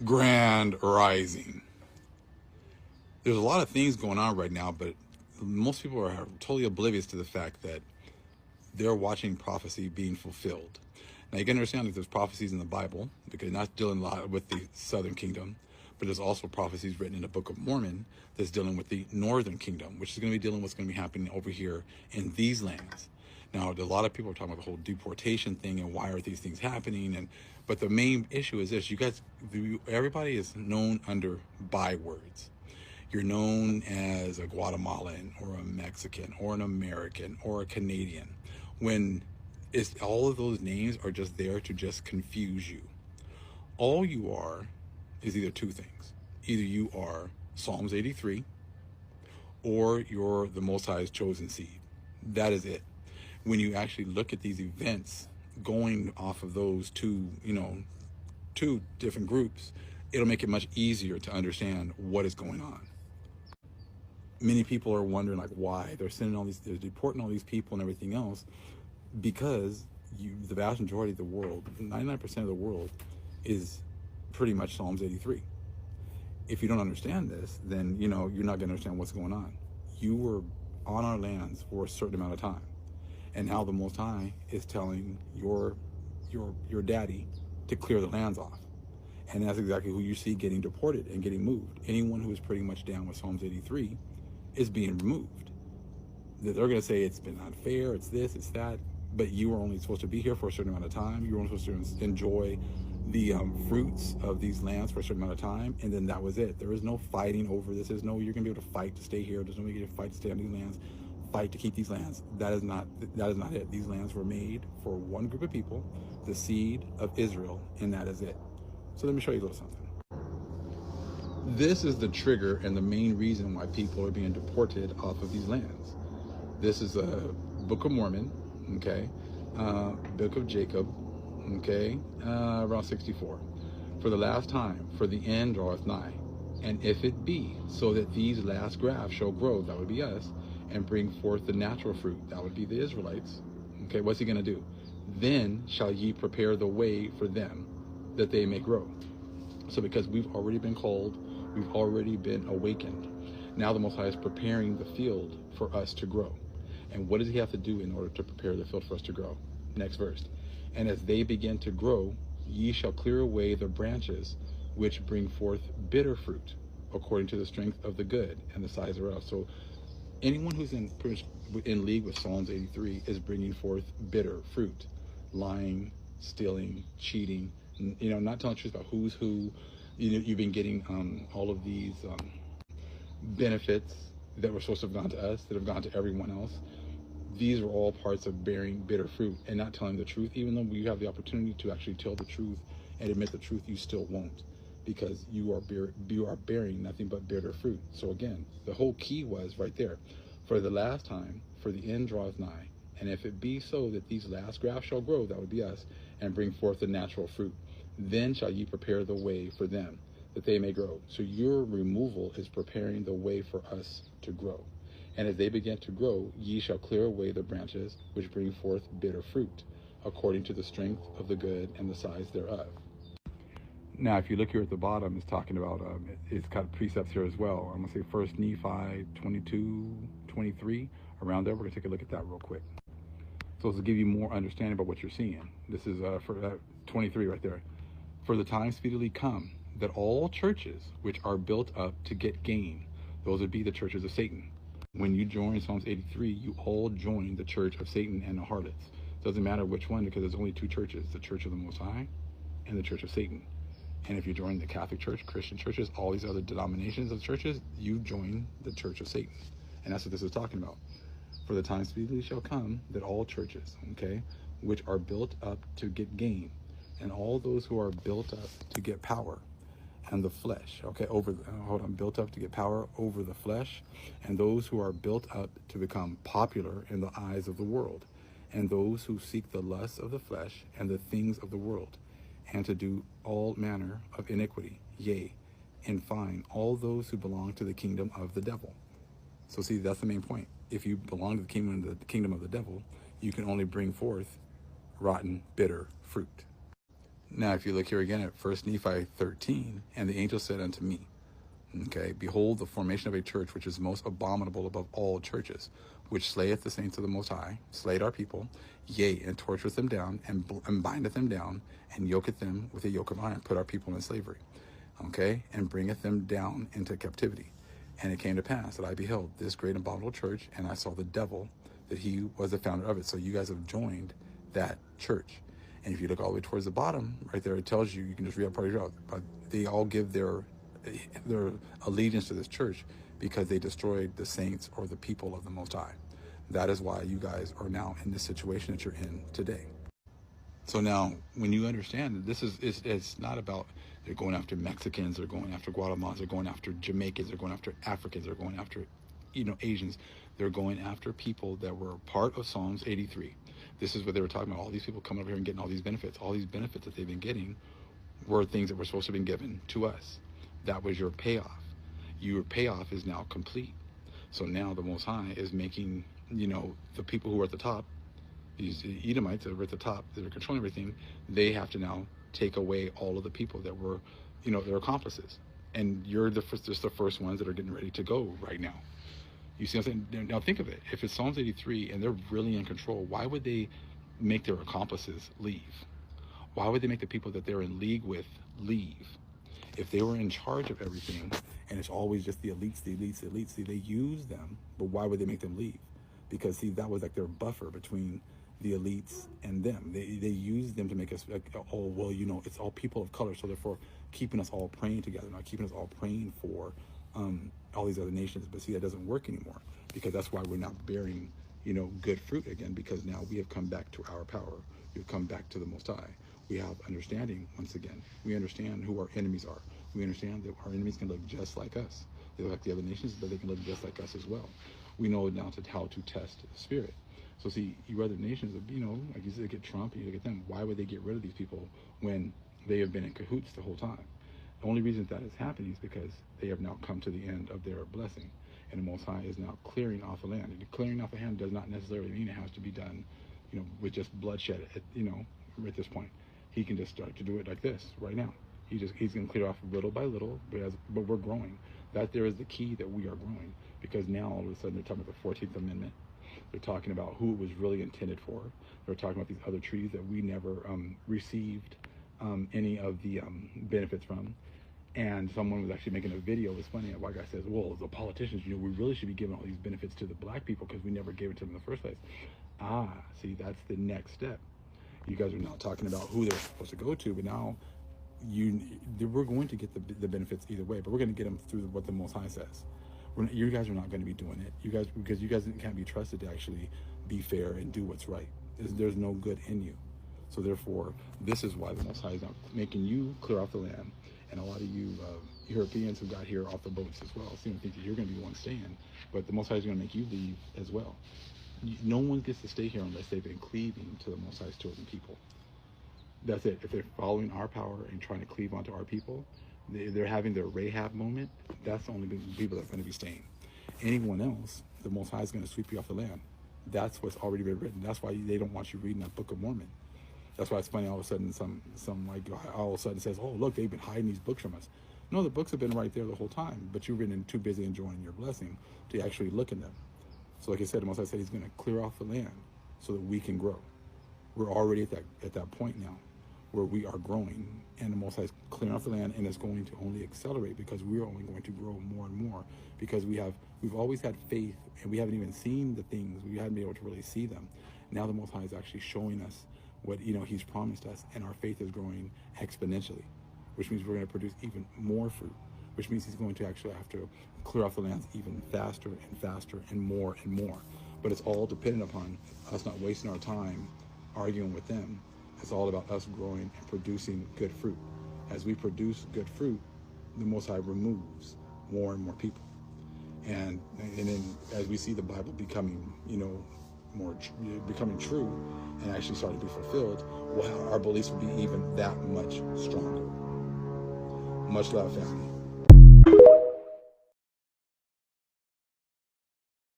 Grand Rising. There's a lot of things going on right now, but most people are totally oblivious to the fact that they're watching prophecy being fulfilled. Now you can understand that there's prophecies in the Bible, because not dealing a lot with the southern kingdom, but there's also prophecies written in the Book of Mormon that's dealing with the northern kingdom, which is going to be dealing with what's going to be happening over here in these lands. Now, a lot of people are talking about the whole deportation thing and why are these things happening, but the main issue is this: everybody is known under bywords. You're known as a Guatemalan or a Mexican or an American or a Canadian, when all of those names are just there to just confuse you. All you are is either two things. Either you are Psalms 83 or you're the Most High's chosen seed. That is it. When you actually look at these events going off of those two different groups, it'll make it much easier to understand what is going on. Many people are wondering like why they're they're deporting all these people and everything else, because the vast majority of the world, 99% of the world, is pretty much Psalms 83. If you don't understand this, then you're not going to understand what's going on. You were on our lands for a certain amount of time, and now the Most High is telling your daddy to clear the lands off, and that's exactly who you see getting deported and getting moved. Anyone who is pretty much down with Psalms 83 is being removed. They're going to say it's been unfair, it's this, it's that, but you were only supposed to be here for a certain amount of time. You were only supposed to enjoy the fruits of these lands for a certain amount of time, and then that was it. There is no fighting over this. There's no, you're going to be able to fight to stay here. There's no way you're going to fight to stay on these lands, fight to keep these lands. That is not it. These lands were made for one group of people, the seed of Israel, and that is it. So let me show you a little something. This is the trigger and the main reason why people are being deported off of these lands. This is a Book of Mormon, okay, Book of Jacob, okay, around 64. For the last time, for the end draweth nigh, and if it be so that these last grafts shall grow, that would be us, and bring forth the natural fruit, that would be the Israelites. Okay, what's he going to do? Then shall ye prepare the way for them, that they may grow. So because we've already been called, we've already been awakened, now the Most High is preparing the field for us to grow. And what does he have to do in order to prepare the field for us to grow? Next verse. And as they begin to grow, ye shall clear away the branches which bring forth bitter fruit, according to the strength of the good and the size thereof. So anyone who's in league with Psalms 83 is bringing forth bitter fruit, lying, stealing, cheating, not telling the truth about who's who. You've been getting all of these benefits that were supposed to have gone to us, that have gone to everyone else. These are all parts of bearing bitter fruit and not telling the truth. Even though you have the opportunity to actually tell the truth and admit the truth, you still won't, because you are bearing nothing but bitter fruit. So again, the whole key was right there. For the last time, for the end draweth nigh, and if it be so that these last grafts shall grow, that would be us, and bring forth the natural fruit, then shall ye prepare the way for them, that they may grow. So your removal is preparing the way for us to grow. And as they begin to grow, ye shall clear away the branches which bring forth bitter fruit, according to the strength of the good and the size thereof. Now, if you look here at the bottom, it's talking about, it's got precepts here as well. I'm going to say First Nephi 22, 23, around there. We're going to take a look at that real quick. So to give you more understanding about what you're seeing. This is for 23 right there. For the time speedily come, that all churches which are built up to get gain, those would be the churches of Satan. When you join Psalms 83, you all join the church of Satan and the harlots. Doesn't matter which one, because there's only two churches, the church of the Most High and the church of Satan. And if you join the Catholic Church, Christian churches, all these other denominations of churches, you join the church of Satan. And that's what this is talking about. For the time speedily shall come that all churches, okay, which are built up to get gain, and all those who are built up to get power and the flesh, okay, built up to get power over the flesh, and those who are built up to become popular in the eyes of the world, and those who seek the lusts of the flesh and the things of the world, and to do all manner of iniquity, yea, in fine, all those who belong to the kingdom of the devil. So see, that's the main point. If you belong to the kingdom of the devil, you can only bring forth rotten, bitter fruit. Now, if you look here again at 1 Nephi 13, and the angel said unto me, okay, behold, the formation of a church which is most abominable above all churches, which slayeth the saints of the Most High, slayed our people, yea, and tortureth them down, and bindeth them down, and yoketh them with a yoke of iron, put our people in slavery, okay, and bringeth them down into captivity. And it came to pass that I beheld this great and abominable church, and I saw the devil, that he was the founder of it. So you guys have joined that church. And if you look all the way towards the bottom, right there, it tells you, you can just read up part of your, but they all give their allegiance to this church because they destroyed the saints or the people of the Most High. That is why you guys are now in this situation that you're in today. So now, when you understand that this is, it's not about they're going after Mexicans, they're going after Guatemalans, they're going after Jamaicans, they're going after Africans, they're going after, Asians. They're going after people that were part of Psalms 83. This is what they were talking about. All these people coming over here and getting all these benefits. All these benefits that they've been getting were things that were supposed to have been given to us. That was your payoff. Your payoff is now complete. So now the Most High is making, the people who are at the top, these Edomites that are at the top, that are controlling everything, they have to now take away all of the people that were, their accomplices. And you're just the first ones that are getting ready to go right now. You see what I'm saying? Now think of it. If it's Psalms 83 and they're really in control, why would they make their accomplices leave? Why would they make the people that they're in league with leave? If they were in charge of everything, and it's always just the elites, see, they use them, but why would they make them leave? Because, see, that was like their buffer between the elites and them. They use them to make us, it's all people of color, so therefore keeping us all praying together, not keeping us all praying for all these other nations. But see, that doesn't work anymore, because that's why we're not bearing, good fruit again, because now we have come back to our power. We've come back to the Most High. We have understanding once again. We understand who our enemies are. We understand that our enemies can look just like us. They look like the other nations, but they can look just like us as well. We know now how to test the spirit. So see, you other nations, like you look at Trump, and you look at them, why would they get rid of these people when they have been in cahoots the whole time? The only reason that is happening is because they have now come to the end of their blessing. And the Most High is now clearing off the land. And clearing off the land does not necessarily mean it has to be done, with just bloodshed, at this point. He can just start to do it like this right now. He's going to clear off little by little, but we're growing. That there is the key, that we are growing, because now all of a sudden they're talking about the 14th Amendment. They're talking about who it was really intended for. They're talking about these other treaties that we never received any of the benefits from. And someone was actually making a video. It's funny. A white guy says, well, the politicians, we really should be giving all these benefits to the black people because we never gave it to them in the first place. See, that's the next step. You guys are now talking about who they're supposed to go to, but now we're going to get the benefits either way, but we're going to get them through what the Most High says. You guys are not going to be doing it. Because you guys can't be trusted to actually be fair and do what's right. There's no good in you. So therefore, this is why the Most High is now making you clear off the land. And a lot of you Europeans who got here off the boats as well seem to think that you're going to be the one staying, but the Most High is going to make you leave as well. No one gets to stay here unless they've been cleaving to the Most High's chosen people. That's it. If they're following our power and trying to cleave onto our people, they're having their Rahab moment. That's the only people that are going to be staying. Anyone else, the Most High is going to sweep you off the land. That's what's already been written. That's why they don't want you reading that Book of Mormon. That's why it's funny. All of a sudden, all of a sudden says, "Oh, look, they've been hiding these books from us." No, the books have been right there the whole time, but you've been too busy enjoying your blessing to actually look in them. So, like I said, the Most High said He's going to clear off the land so that we can grow. We're already at that point now, where we are growing, and the Most High is clearing off the land, and it's going to only accelerate because we're only going to grow more and more, because we've always had faith, and we haven't even seen the things. We haven't been able to really see them. Now the Most High is actually showing us what He's promised us, and our faith is growing exponentially, which means we're going to produce even more fruit, which means He's going to actually have to clear off the lands even faster and faster and more and more. But it's all dependent upon us not wasting our time arguing with them. It's all about us growing and producing good fruit. As we produce good fruit, the Most High removes more and more people. And then as we see the Bible becoming, becoming true and actually starting to be fulfilled, our beliefs will be even that much stronger. Much love, family.